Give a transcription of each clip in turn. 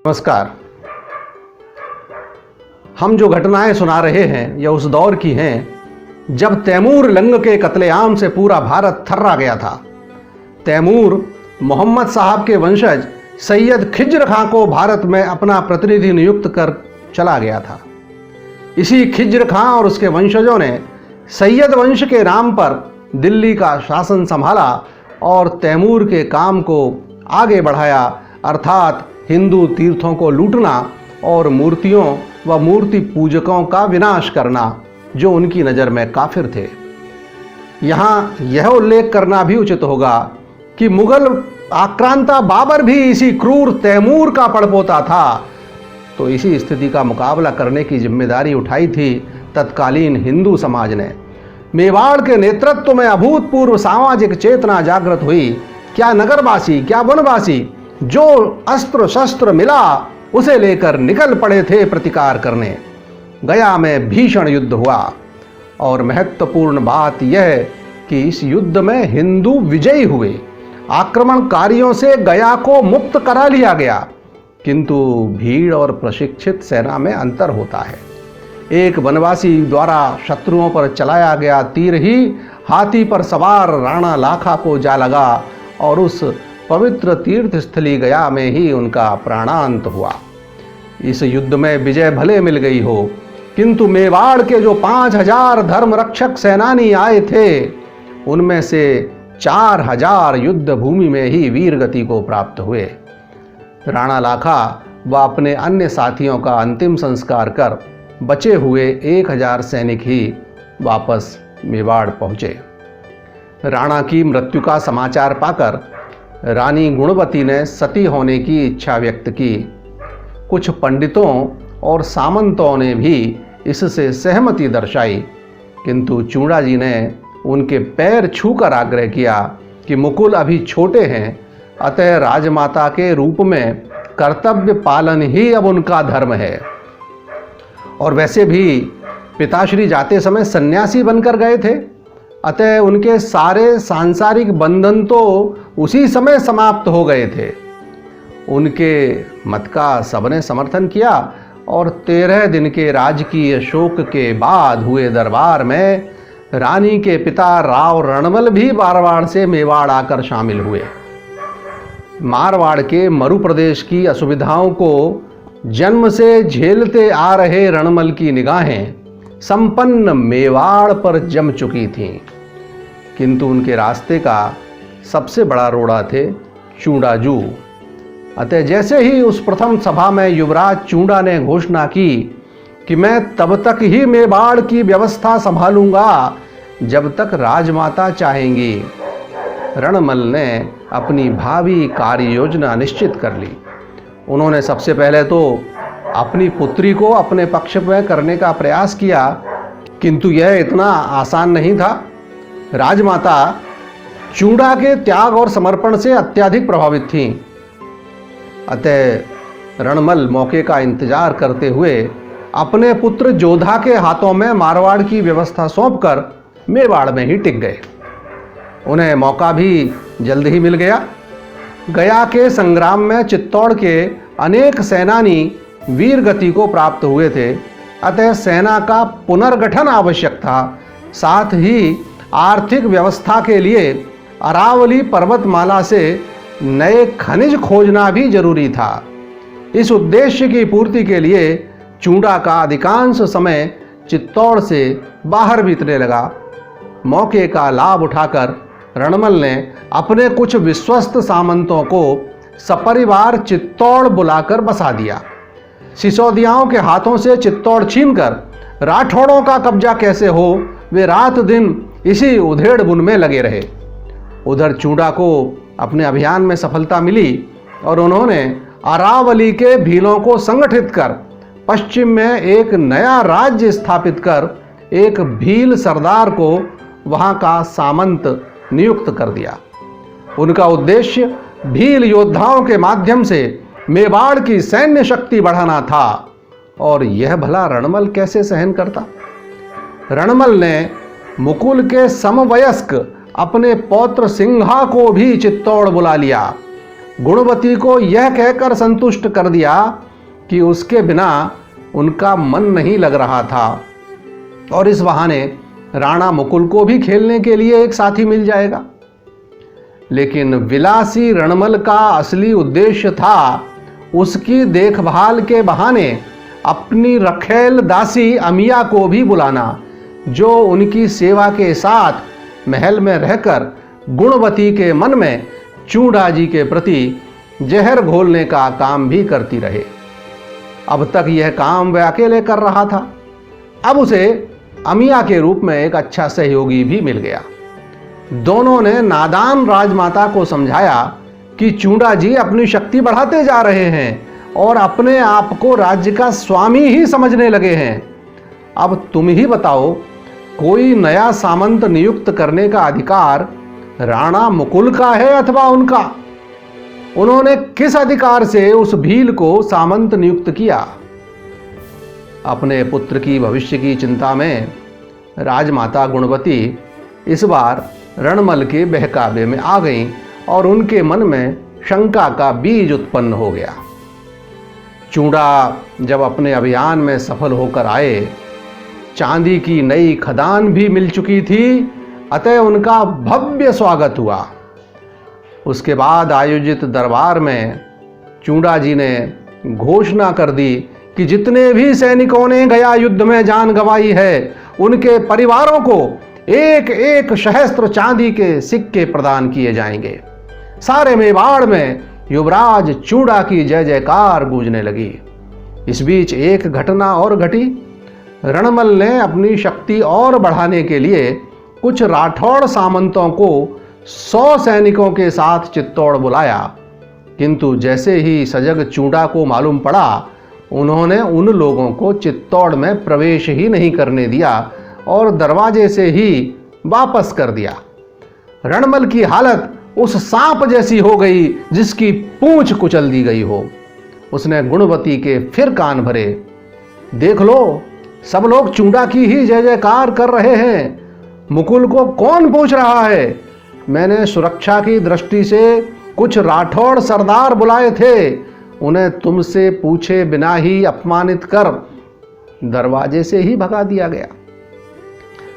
नमस्कार। हम जो घटनाएं सुना रहे हैं यह उस दौर की हैं जब तैमूर लंग के कत्लेआम से पूरा भारत थर्रा गया था। तैमूर मोहम्मद साहब के वंशज सैयद खिज्र खां को भारत में अपना प्रतिनिधि नियुक्त कर चला गया था। इसी खिज्र खां और उसके वंशजों ने सैयद वंश के नाम पर दिल्ली का शासन संभाला और तैमूर के काम को आगे बढ़ाया, अर्थात हिंदू तीर्थों को लूटना और मूर्तियों व मूर्ति पूजकों का विनाश करना जो उनकी नज़र में काफिर थे। यहाँ यह उल्लेख करना भी उचित होगा कि मुगल आक्रांता बाबर भी इसी क्रूर तैमूर का पड़पोता था, तो इसी स्थिति का मुकाबला करने की जिम्मेदारी उठाई थी तत्कालीन हिंदू समाज ने। मेवाड़ के नेतृत्व में अभूतपूर्व सामाजिक चेतना जागृत हुई। क्या नगरवासी, क्या वनवासी, जो अस्त्र शस्त्र मिला उसे लेकर निकल पड़े थे प्रतिकार करने। गया में भीषण युद्ध हुआ और महत्वपूर्ण बात यह कि इस युद्ध में हिंदू विजयी हुए। आक्रमणकारियों से गया को मुक्त करा लिया गया, किंतु भीड़ और प्रशिक्षित सेना में अंतर होता है। एक वनवासी द्वारा शत्रुओं पर चलाया गया तीर ही हाथी पर सवार राणा लाखा को जा लगा और उस पवित्र तीर्थ स्थली गया में ही उनका प्राणांत हुआ। इस युद्ध में विजय भले मिल गई हो, किंतु मेवाड़ के जो 5000 धर्मरक्षक सेनानी आए थे उनमें से 4000 युद्ध भूमि में ही वीर गति को प्राप्त हुए। राणा लाखा व अपने अन्य साथियों का अंतिम संस्कार कर बचे हुए 1000 सैनिक ही वापस मेवाड़ पहुँचे। राणा की मृत्यु का समाचार पाकर रानी गुणवती ने सती होने की इच्छा व्यक्त की। कुछ पंडितों और सामंतों ने भी इससे सहमति दर्शाई, किंतु चूड़ा जी ने उनके पैर छूकर आग्रह किया कि मुकुल अभी छोटे हैं, अतः राजमाता के रूप में कर्तव्य पालन ही अब उनका धर्म है। और वैसे भी पिताश्री जाते समय सन्यासी बनकर गए थे, अतः उनके सारे सांसारिक बंधन तो उसी समय समाप्त हो गए थे। उनके मत का सबने समर्थन किया और 13 दिन के राजकीय शोक के बाद हुए दरबार में रानी के पिता राव रणमल भी मारवाड़ से मेवाड़ आकर शामिल हुए। मारवाड़ के मरु प्रदेश की असुविधाओं को जन्म से झेलते आ रहे रणमल की निगाहें संपन्न मेवाड़ पर जम चुकी थीं, किंतु उनके रास्ते का सबसे बड़ा रोड़ा थे चूड़ाजू। अतः जैसे ही उस प्रथम सभा में युवराज चूड़ा ने घोषणा की कि मैं तब तक ही मेवाड़ की व्यवस्था संभालूंगा जब तक राजमाता चाहेंगी, रणमल ने अपनी भावी कार्य योजना निश्चित कर ली। उन्होंने सबसे पहले तो अपनी पुत्री को अपने पक्ष में करने का प्रयास किया, किंतु यह इतना आसान नहीं था। राजमाता चूड़ा के त्याग और समर्पण से अत्यधिक प्रभावित थीं। अतः रणमल मौके का इंतजार करते हुए अपने पुत्र जोधा के हाथों में मारवाड़ की व्यवस्था सौंपकर मेवाड़ में ही टिक गए। उन्हें मौका भी जल्द ही मिल गया। गया के संग्राम में चित्तौड़ के अनेक सेनानी वीर गति को प्राप्त हुए थे, अतः सेना का पुनर्गठन आवश्यक था। साथ ही आर्थिक व्यवस्था के लिए अरावली पर्वतमाला से नए खनिज खोजना भी जरूरी था। इस उद्देश्य की पूर्ति के लिए चूड़ा का अधिकांश समय चित्तौड़ से बाहर बीतने लगा। मौके का लाभ उठाकर रणमल ने अपने कुछ विश्वस्त सामंतों को सपरिवार चित्तौड़ बुलाकर बसा दिया। सिसोदियाओं के हाथों से चित्तौड़ छीनकर राठौड़ों का कब्जा कैसे हो, वे रात दिन इसी उधेड़-बुन में लगे रहे। उधर चूड़ा को अपने अभियान में सफलता मिली और उन्होंने अरावली के भीलों को संगठित कर पश्चिम में एक नया राज्य स्थापित कर एक भील सरदार को वहां का सामंत नियुक्त कर दिया। उनका उद्देश्य भील योद्धाओं के माध्यम से मेवाड़ की सैन्य शक्ति बढ़ाना था, और यह भला रणमल कैसे सहन करता। रणमल ने मुकुल के समवयस्क अपने पौत्र सिंघा को भी चित्तौड़ बुला लिया। गुणवती को यह कहकर संतुष्ट कर दिया कि उसके बिना उनका मन नहीं लग रहा था और इस बहाने राणा मुकुल को भी खेलने के लिए एक साथी मिल जाएगा। लेकिन विलासी रणमल का असली उद्देश्य था उसकी देखभाल के बहाने अपनी रखेल दासी अमिया को भी बुलाना, जो उनकी सेवा के साथ महल में रहकर गुणवती के मन में चूड़ा जी के प्रति जहर घोलने का काम भी करती रहे। अब तक यह काम वह अकेले कर रहा था, अब उसे अमिया के रूप में एक अच्छा सहयोगी भी मिल गया। दोनों ने नादान राजमाता को समझाया कि चूड़ा जी अपनी शक्ति बढ़ाते जा रहे हैं और अपने आप को राज्य का स्वामी ही समझने लगे हैं। अब तुम ही बताओ, कोई नया सामंत नियुक्त करने का अधिकार राणा मुकुल का है अथवा उनका? उन्होंने किस अधिकार से उस भील को सामंत नियुक्त किया? अपने पुत्र की भविष्य की चिंता में राजमाता गुणवती इस बार रणमल के बहकावे में आ गईं और उनके मन में शंका का बीज उत्पन्न हो गया। चूड़ा जब अपने अभियान में सफल होकर आए, चांदी की नई खदान भी मिल चुकी थी, अतः उनका भव्य स्वागत हुआ। उसके बाद आयोजित दरबार में चूड़ा जी ने घोषणा कर दी कि जितने भी सैनिकों ने गया युद्ध में जान गंवाई है, उनके परिवारों को एक एक सहस्त्र चांदी के सिक्के प्रदान किए जाएंगे। सारे मेवाड़ में युवराज चूड़ा की जय जयकार गूंजने लगी। इस बीच एक घटना और घटी। रणमल ने अपनी शक्ति और बढ़ाने के लिए कुछ राठौड़ सामंतों को 100 सैनिकों के साथ चित्तौड़ बुलाया, किंतु जैसे ही सजग चूड़ा को मालूम पड़ा, उन्होंने उन लोगों को चित्तौड़ में प्रवेश ही नहीं करने दिया और दरवाजे से ही वापस कर दिया। रणमल की हालत उस सांप जैसी हो गई जिसकी पूंछ कुचल दी गई हो। उसने गुणवती के फिर कान भरे। देख लो, सब लोग चूड़ा की ही जय जयकार कर रहे हैं, मुकुल को कौन पूछ रहा है? मैंने सुरक्षा की दृष्टि से कुछ राठौड़ सरदार बुलाए थे, उन्हें तुमसे पूछे बिना ही अपमानित कर दरवाजे से ही भगा दिया गया।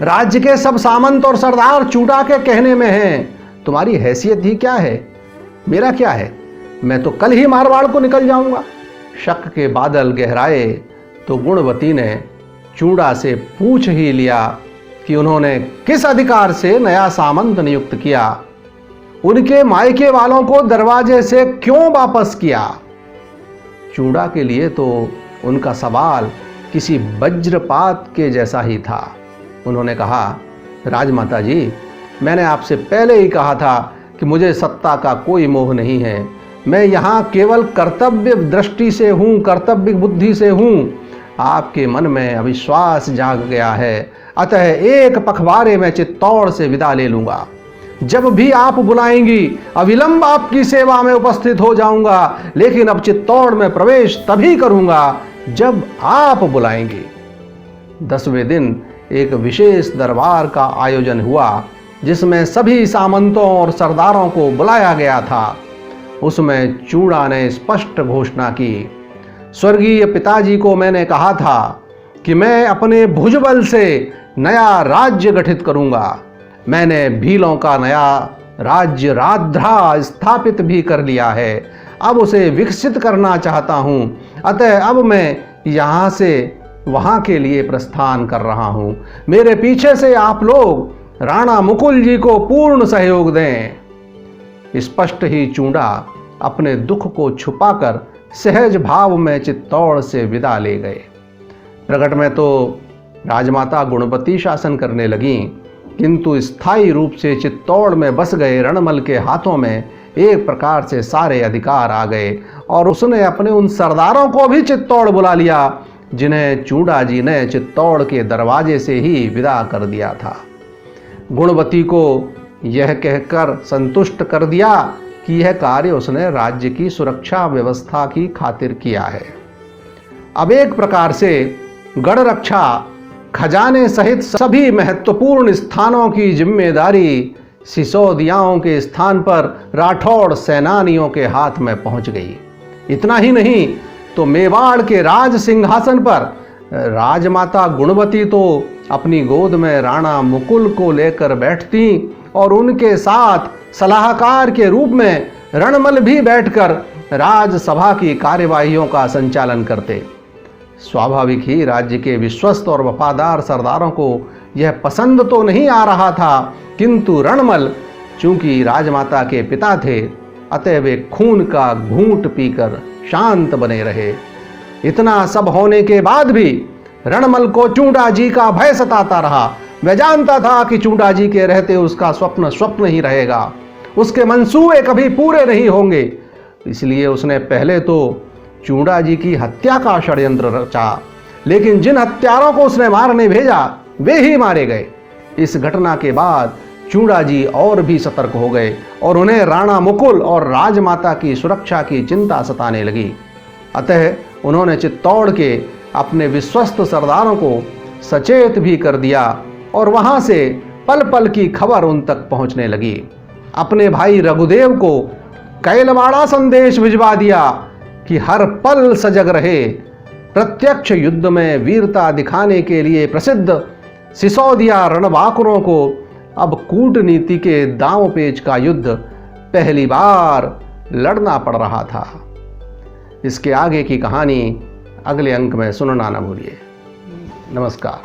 राज्य के सब सामंत और सरदार चूड़ा के कहने में हैं, तुम्हारी हैसियत ही क्या है? मेरा क्या है? मैं तो कल ही मारवाड़ को निकल जाऊंगा। शक के बादल गहराए तो गुणवती ने चूड़ा से पूछ ही लिया कि उन्होंने किस अधिकार से नया सामंत नियुक्त किया, उनके मायके वालों को दरवाजे से क्यों वापस किया। चूड़ा के लिए तो उनका सवाल किसी वज्रपात के जैसा ही था। उन्होंने कहा, राजमाता जी, मैंने आपसे पहले ही कहा था कि मुझे सत्ता का कोई मोह नहीं है। मैं यहाँ केवल कर्तव्य दृष्टि से हूँ, कर्तव्य बुद्धि से हूँ। आपके मन में अविश्वास जाग गया है, अतः एक पखवाड़े में चित्तौड़ से विदा ले लूंगा। जब भी आप बुलाएंगी अविलंब आपकी सेवा में उपस्थित हो जाऊंगा, लेकिन अब चित्तौड़ में प्रवेश तभी करूंगा जब आप बुलाएंगी। 10वें दिन एक विशेष दरबार का आयोजन हुआ, जिसमें सभी सामंतों और सरदारों को बुलाया गया था। उसमें चूड़ा ने स्पष्ट घोषणा की, स्वर्गीय पिताजी को मैंने कहा था कि मैं अपने भुजबल से नया राज्य गठित करूंगा। मैंने भीलों का नया राज्य राध्रा स्थापित भी कर लिया है, अब उसे विकसित करना चाहता हूं। अतः अब मैं यहाँ से वहाँ के लिए प्रस्थान कर रहा हूँ। मेरे पीछे से आप लोग राणा मुकुल जी को पूर्ण सहयोग दें। स्पष्ट ही चूड़ा अपने दुख को छुपाकर सहज भाव में चित्तौड़ से विदा ले गए। प्रगट में तो राजमाता गुणवती शासन करने लगीं, किंतु स्थायी रूप से चित्तौड़ में बस गए रणमल के हाथों में एक प्रकार से सारे अधिकार आ गए और उसने अपने उन सरदारों को भी चित्तौड़ बुला लिया जिन्हें चूड़ा जी ने चित्तौड़ के दरवाजे से ही विदा कर दिया था। गुणवती को यह कहकर संतुष्ट कर दिया कि यह कार्य उसने राज्य की सुरक्षा व्यवस्था की खातिर किया है। अब एक प्रकार से गढ़ रक्षा, खजाने सहित सभी महत्वपूर्ण स्थानों की जिम्मेदारी सिसोदियाओं के स्थान पर राठौड़ सेनानियों के हाथ में पहुंच गई। इतना ही नहीं तो मेवाड़ के राज सिंहासन पर राजमाता गुणवती तो अपनी गोद में राणा मुकुल को लेकर बैठती और उनके साथ सलाहकार के रूप में रणमल भी बैठकर राजसभा की कार्यवाहियों का संचालन करते। स्वाभाविक ही राज्य के विश्वस्त और वफादार सरदारों को यह पसंद तो नहीं आ रहा था, किंतु रणमल चूंकि राजमाता के पिता थे, अतः वे खून का घूंट पीकर शांत बने रहे। इतना सब होने के बाद भी रणमल को चूंडा जी का भय सताता रहा। वह जानता था कि चूंडा जी के रहते उसका स्वप्न स्वप्न ही रहेगा, उसके मंसूबे कभी पूरे नहीं होंगे। इसलिए उसने पहले तो चूंडा जी की हत्या का षड्यंत्र रचा, लेकिन जिन हत्यारों को उसने मारने भेजा वे ही मारे गए। इस घटना के बाद चूंडा जी और भी सतर्क हो गए और उन्हें राणा मुकुल और राजमाता की सुरक्षा की चिंता सताने लगी। अतः उन्होंने चित्तौड़ के अपने विश्वस्त सरदारों को सचेत भी कर दिया और वहां से पल पल की खबर उन तक पहुंचने लगी। अपने भाई रघुदेव को कैलवाड़ा संदेश भिजवा दिया कि हर पल सजग रहे। प्रत्यक्ष युद्ध में वीरता दिखाने के लिए प्रसिद्ध सिसोदिया रणबांकुरों को अब कूटनीति के दांव पेच का युद्ध पहली बार लड़ना पड़ रहा था। इसके आगे की कहानी अगले अंक में सुनना न भूलिए। नमस्कार।